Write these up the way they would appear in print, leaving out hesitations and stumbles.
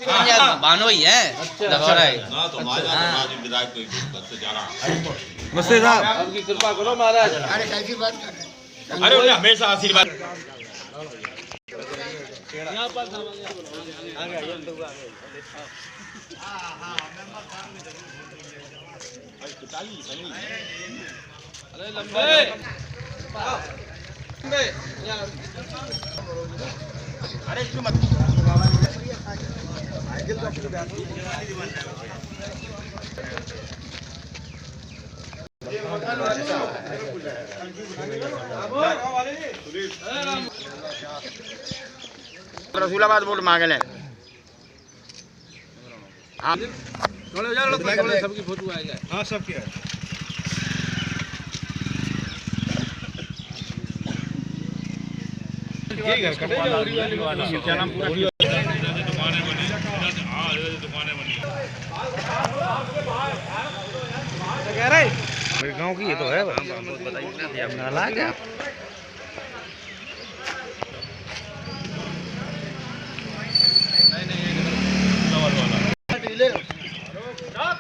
बानो ही है। दबारा है। हाँ तो महाराज विधायक कोई बस से जाना। नमस्ते साहब। आपकी कृपा करो महाराज। अरे कैसी बात कर रहे हैं? अरे उन्हें हमेशा आशीर्वाद। यहाँ पर आ गया ये तो आ गया। अरे लंबे अरे क्यों मत रसूलाबाद बोर्ड मांगे ले। सबकी फोटो आ गया। हाँ सब क्या है? क्या नाम पूरा? दुकानें बनी। हाँ दुकानें बनी। कह रहे मेरे गांव की ये तो है। बताइए ना नाला क्या?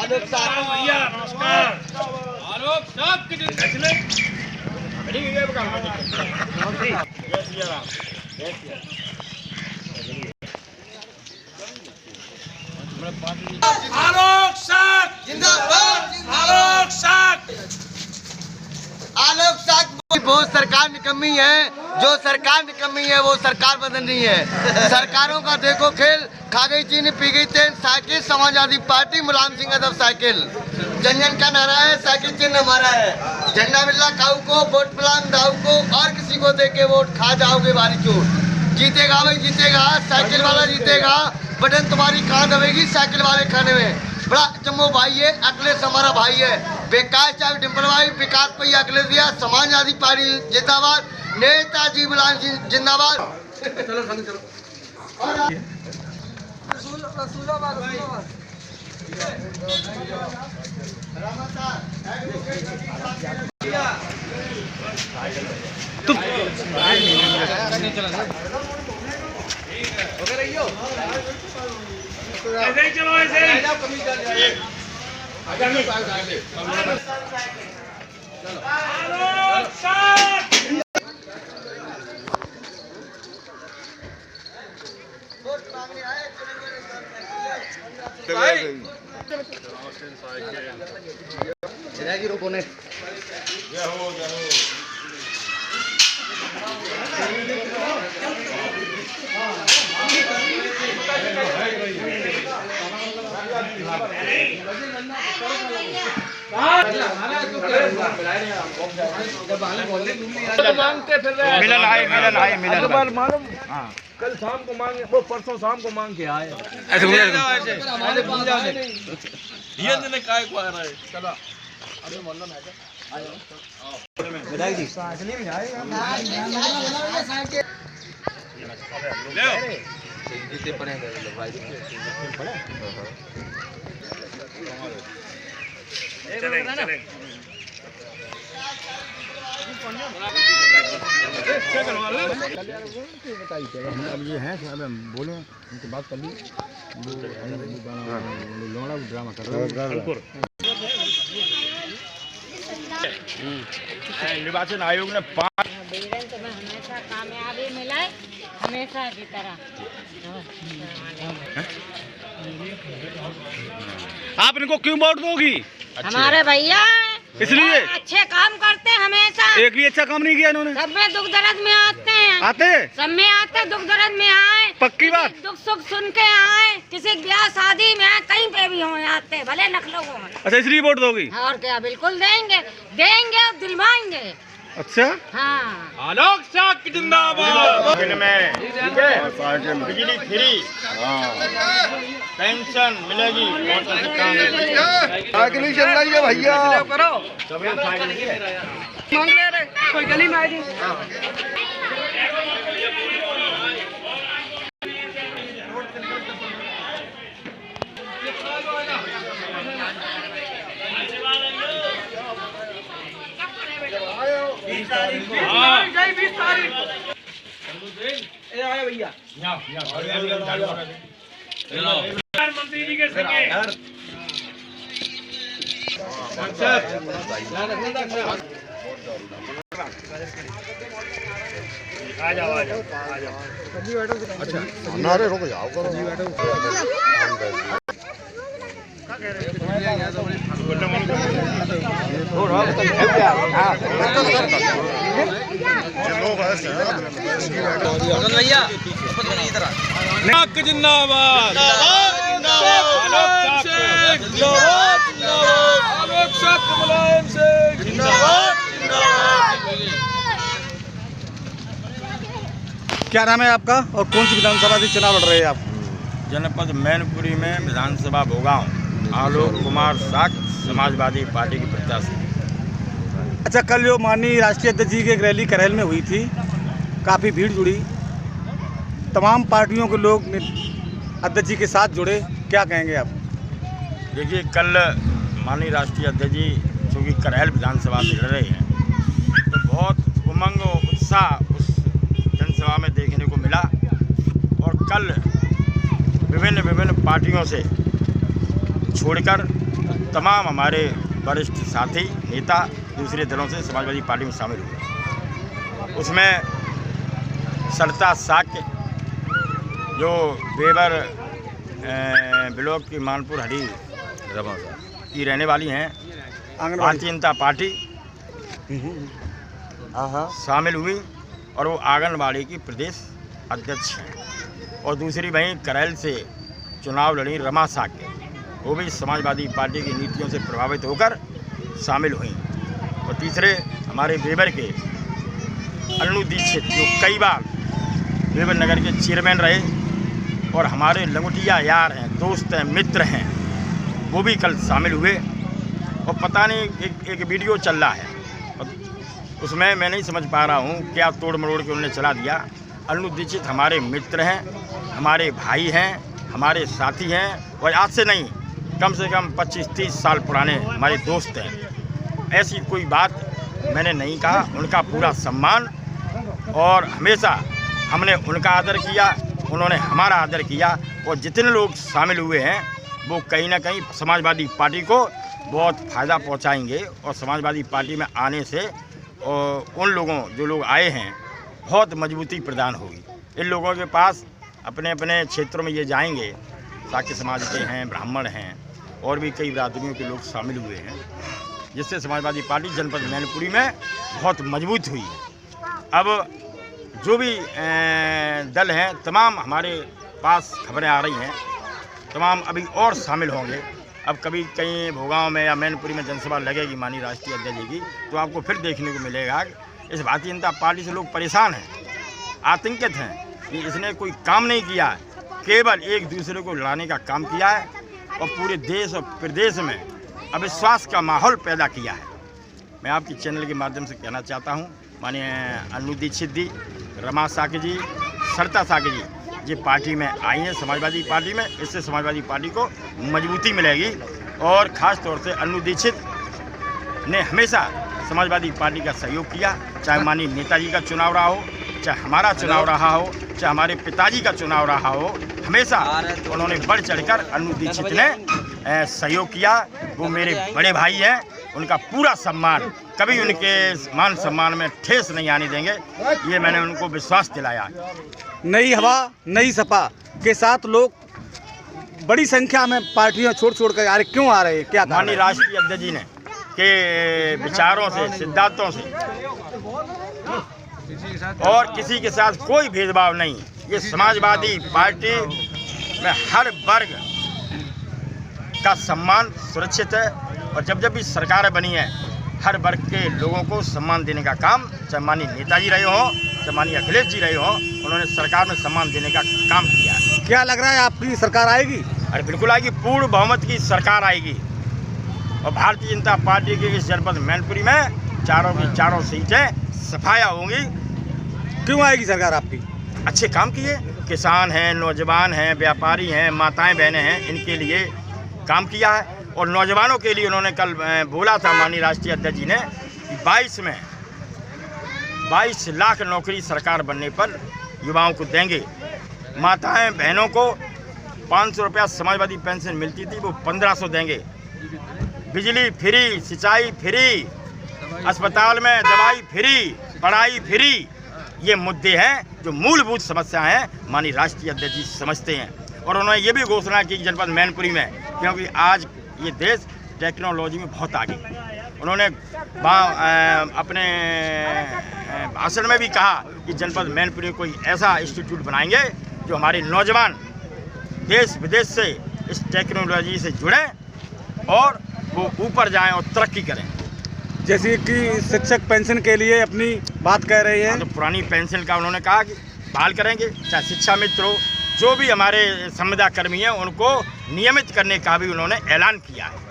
आलोक साहब भैया नमस्कार। आलोक साहब की आलोक साहब जिंदाबाद। आलोक साहब। आलोक साहब बहुत सरकार निकम्मी है। जो सरकार निकम्मी है वो सरकार बदल रही है। सरकारों का देखो खेल। खा गई चीनी पी गई तेल। Cycle Samajwadi party Mulayam Singh Yadav cycle. जन जन का नारा है साइकिल चिन्ह हमारा है। झंडा मिल्ला काऊ को वोट पलान दाऊ को और किसी को देके वोट खा जाओगे बारी चोट। जीतेगा भाई जीतेगा साइकिल वाला जीतेगा। बटन तुम्हारी कहाँ दबेगी साइकिल वाले खाने में। बड़ा जम्मू भाई है अखिलेश हमारा भाई है। विकास चाहे डिम्पल भाई विकास भैया अखिलेश भैया समाजवादी पार्टी जिंदाबाद। नेताजी मुलायम सिंह जिंदाबाद। चलो संग चलो। ऐसे ही चलो ऐसे ही। आलोक साहब। मांगते फिर रहे। मिलन आए मिलन मालूम कल शाम को मांगे वो परसों शाम को मांग के आए। ऐसे ये दिन काय को आ रहा है। चलो विधायक जी जितने पड़े भाई चलेंगे। अब ये हैं साहब हम बोले उनसे बात कर ली लोड़ा ड्रामा कर रहे निर्वाचन आयोग ने 5 तो में हमेशा कामयाबी मिले हमेशा की तरह। आप इनको क्यों वोट दोगी? हमारे भैया इसलिए अच्छे काम करते हैं हमेशा। एक भी अच्छा काम नहीं किया इन्होंने। सब में दुख दर्द में आते हैं। आते सब में आते दुख दर्द में आए। पक्की बात। दुख सुख सुन के आए। किसी ब्याह शादी में आए कहीं पे भी हो आते भले लखनऊ हो। अच्छा इसलिए वोट दोगी? और क्या बिल्कुल देंगे देंगे और दिलवाएंगे। अच्छा हाँ आलोक साहब जिंदाबाद। बिजली फ्री पेंशन मिलेगी। साइकिल ही चल रही है भैया। मांग ले रहे कोई गली में आई। प्रधानमंत्री जी के संगे आ जाओ आ जाओ आ जाओ। अच्छा नारे रुक जाओ करो। जिंदाबाद मुलायम सिंह क्या नाम है आपका और कौन सी विधानसभा से चुनाव लड़ रहे हैं आप? जनपद मैनपुरी में विधानसभा भोगांव आलोक कुमार साख समाजवादी पार्टी की प्रत्याशी। अच्छा, कल जो माननीय राष्ट्रीय अध्यक्ष जी की एक रैली करैल में हुई थी, काफ़ी भीड़ जुड़ी, तमाम पार्टियों के लोग अध्यक्ष जी के साथ जुड़े, क्या कहेंगे आप? देखिए, कल माननीय राष्ट्रीय अध्यक्ष जी चूँकि करैल विधानसभा से लड़ रहे हैं तो बहुत उमंग और उत्साह उस जनसभा में देखने को मिला। और कल विभिन्न पार्टियों से छोड़कर तमाम हमारे वरिष्ठ साथी नेता दूसरे दलों से समाजवादी पार्टी में शामिल हुए। उसमें सरता साक्य जो बेबर ब्लॉक की मानपुर हरी की रहने वाली हैं, भारतीय जनता पार्टी शामिल हुई और वो आंगनबाड़ी की प्रदेश अध्यक्ष हैं। और दूसरी वहीं करैल से चुनाव लड़ी रमा साक्य, वो भी समाजवादी पार्टी की नीतियों से प्रभावित होकर शामिल हुई। और तीसरे हमारे बेबर के अन्नू दीक्षित जो कई बार बेबर नगर के चेयरमैन रहे और हमारे लंगोटिया यार हैं, दोस्त हैं, मित्र हैं, वो भी कल शामिल हुए। और पता नहीं एक वीडियो चल रहा है, उसमें मैं नहीं समझ पा रहा हूँ क्या तोड़ मरोड़ के उन्होंने चला दिया। अन्नू दीक्षित हमारे मित्र हैं, हमारे भाई हैं, हमारे साथी हैं और आज से नहीं कम से कम 25-30 साल पुराने हमारे दोस्त हैं। ऐसी कोई बात मैंने नहीं कहा। उनका पूरा सम्मान और हमेशा हमने उनका आदर किया, उन्होंने हमारा आदर किया। और जितने लोग शामिल हुए हैं वो कहीं ना कहीं समाजवादी पार्टी को बहुत फ़ायदा पहुंचाएंगे। और समाजवादी पार्टी में आने से और उन लोगों जो लोग आए हैं बहुत मजबूती प्रदान होगी। इन लोगों के पास अपने अपने क्षेत्रों में ये जाएंगे, साक्य समाज के हैं, ब्राह्मण हैं और भी कई बिरादरियों के लोग शामिल हुए हैं, जिससे समाजवादी पार्टी जनपद मैनपुरी में बहुत मजबूत हुई। अब जो भी दल हैं तमाम हमारे पास खबरें आ रही हैं, तमाम अभी और शामिल होंगे। अब कभी कहीं भोगांव में या मैनपुरी में जनसभा लगेगी माननीय राष्ट्रीय अध्यक्ष जी की, तो आपको फिर देखने को मिलेगा इस भारतीय जनता पार्टी से लोग परेशान हैं, आतंकित हैं कि इसने कोई काम नहीं किया है, केवल एक दूसरे को लड़ाने का काम किया है और पूरे देश और प्रदेश में अविश्वास का माहौल पैदा किया है। मैं आपके चैनल के माध्यम से कहना चाहता हूँ, माननीय अन्नू दीक्षित जी, रमा साक्य जी, सरता साक्य जी, ये पार्टी में आई हैं समाजवादी पार्टी में, इससे समाजवादी पार्टी को मजबूती मिलेगी। और ख़ास तौर से अन्नू दीक्षित ने हमेशा समाजवादी पार्टी का सहयोग किया, चाहे माननीय नेताजी का चुनाव रहा हो, चाहे हमारा चुनाव रहा हो, चाहे हमारे पिताजी का चुनाव रहा हो, हमेशा उन्होंने बढ़ चढ़कर अन्नू दीक्षित ने सहयोग किया। वो मेरे बड़े भाई हैं, उनका पूरा सम्मान, कभी उनके मान सम्मान में ठेस नहीं आने देंगे, ये मैंने उनको विश्वास दिलाया। नई हवा नई सपा के साथ लोग बड़ी संख्या में पार्टियां छोड़ कर आ रहे, क्यों आ रहे हैं, क्या माननीय राष्ट्रीय अध्यक्ष जी ने के विचारों से, सिद्धांतों से और किसी के साथ कोई भेदभाव नहीं। ये समाजवादी पार्टी में हर वर्ग का सम्मान सुरक्षित है और जब जब भी सरकार बनी है हर वर्ग के लोगों को सम्मान देने का काम, चाहे माननीय नेताजी रहे हों, चाहे माननीय अखिलेश जी रहे हों, उन्होंने सरकार में सम्मान देने का काम किया है। क्या लग रहा है आपकी सरकार आएगी? अरे बिल्कुल आएगी, पूर्ण बहुमत की सरकार आएगी। और भारतीय जनता पार्टी के इस जनपद मैनपुरी में चारों की चारों सीटें सफाया होंगी। क्यों आएगी सरकार आपकी? अच्छे काम किए, किसान हैं, नौजवान हैं, व्यापारी हैं, माताएं बहनें हैं, इनके लिए काम किया है। और नौजवानों के लिए उन्होंने कल बोला था माननीय राष्ट्रीय अध्यक्ष जी ने कि 22 लाख नौकरी सरकार बनने पर युवाओं को देंगे। माताएं बहनों को 500 रुपया समाजवादी पेंशन मिलती थी, वो 1500 देंगे। बिजली फ्री, सिंचाई फ्री, अस्पताल में दवाई फ्री, पढ़ाई फ्री। ये मुद्दे हैं जो मूलभूत समस्या हैं, माननीय राष्ट्रीय अध्यक्ष जी समझते हैं। और उन्होंने ये भी घोषणा की जनपद मैनपुरी में, क्योंकि आज ये देश टेक्नोलॉजी में बहुत आगे है। उन्होंने अपने भाषण में भी कहा कि जनपद मैनपुरी में कोई ऐसा इंस्टीट्यूट बनाएंगे जो हमारे नौजवान देश विदेश से इस टेक्नोलॉजी से जुड़ें और वो ऊपर जाएं और तरक्की करें। जैसे कि शिक्षक पेंशन के लिए अपनी बात कह रहे हैं, तो पुरानी पेंशन का उन्होंने कहा कि बहाल करेंगे, चाहे शिक्षा मित्र हो, जो भी हमारे संविदा कर्मी हैं उनको नियमित करने का भी उन्होंने ऐलान किया है।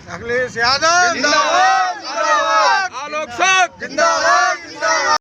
अखिलेश यादव जिंदाबाद, आलोक साहब जिंदाबाद।